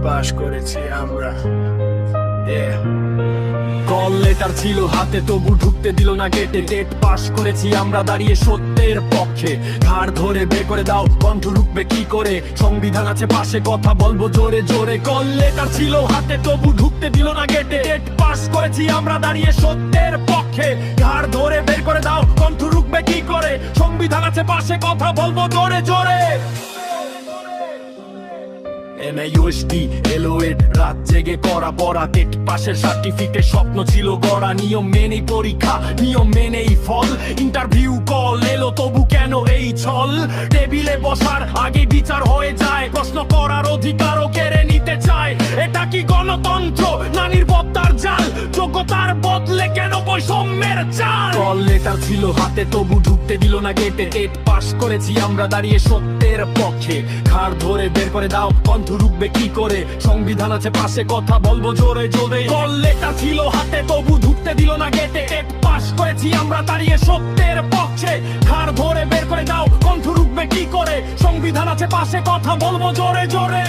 Pass করেছি আমরা। Call letter ছিল হাতে তবু ঢুকতে দিল না গেটে। টেট পাস করেছি আমরা দাঁড়িয়ে সত্যের পক্ষে। ঘাড় ধরে বের করে দাও, কণ্ঠ রুখবে কি করে? সংবিধান আছে পাশে, কথা বলবো জোরে জোরে। কল লেটার ছিল হাতে তবু ঢুকতে দিল না গেটে। টেট পাস করেছি আমরা দাঁড়িয়ে সত্যের পক্ষে। ঘাড় ধরে বের করে দাও, কণ্ঠ রুখবে কি করে? সংবিধান আছে পাশে, কথা বলবো জোরে জোরে। MAUSD LOED রাত জেগে করা পড়া। টেট পাশের সার্টিফিকেট স্বপ্ন ছিল গড়া। নিয়ম মেনেই পরীক্ষা, নিয়ম মেনেই ফল। ইন্টারভিউ কল এলো তবু কেন এই ছল? টেবিলে বসার আগে বিচার হয়ে যায়, প্রশ্ন করার অধিকারও কেড়ে নিতে চায়। এটা কি গণতন্ত্র না নিরাপত্তার জাল? যোগ্যতার বদলে কেন বৈষম্যের চাল? কল লেটার ছিল হাতে তবু ঢুকতে দিল না গেটে। টেট পাস করেছি আমরা দাঁড়িয়ে সত্যের পক্ষে। ঘাড় ধরে বের করে দাও, কণ্ঠ রুখবে কি করে? সংবিধান আছে পাশে, কথা বলবো জোরে জোরে। কল লেটার ছিল হাতে তবু ঢুকতে দিল না গেটে। টেট পাস করেছি আমরা দাঁড়িয়ে সত্যের পক্ষে। ঘাড় ধরে বের করে দাও, কণ্ঠ রুখবে কি করে? সংবিধান আছে পাশে, কথা বলবো জোরে জোরে।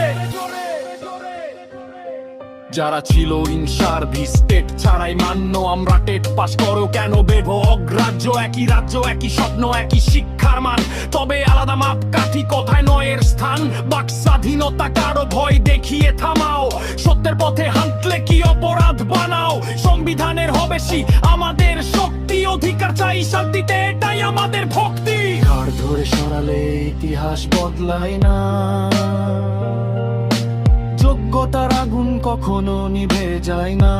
যারা ছিল ইন সার্ভিস টেট ছাড়াই মান্য আমরা। টেট পাস করো কেন বেভ অগ্রাহ্য? একই রাজ্য, একই স্বপ্ন, একই শিক্ষার মান, তবে আলাদা মাপকাঠি। কথায় নয়ের স্থান, বাক স্বাধীনতা কারো ভয় দেখিয়ে থামাও। সত্যের পথে হাঁটলে কি অপরাধ বানাও? সংবিধানের হবে আমাদের শক্তি। অধিকার চাই শান্তিতে, এটাই আমাদের ভক্তি। ঘাড় ধরে সরালে ইতিহাস বদলায় না। যোগ্যতার আগুন কখনো নিভে যায় না।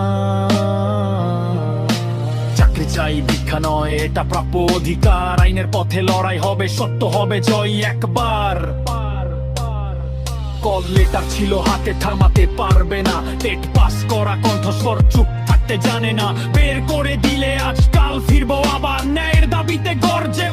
চাকরি চাই, ভিক্ষা নয়, এটা প্রাপ্য অধিকার। আইনের পথে লড়াই হবে, সত্য হবে জয় একবার। কল লেটার ছিল হাতে, থামাতে পারবে না। টেট পাস করা কণ্ঠস্বর চুপ থাকতে জানে না। বের করে দিলে আজকাল ফিরবো আবার, ন্যায়ের দাবিতে গর্জে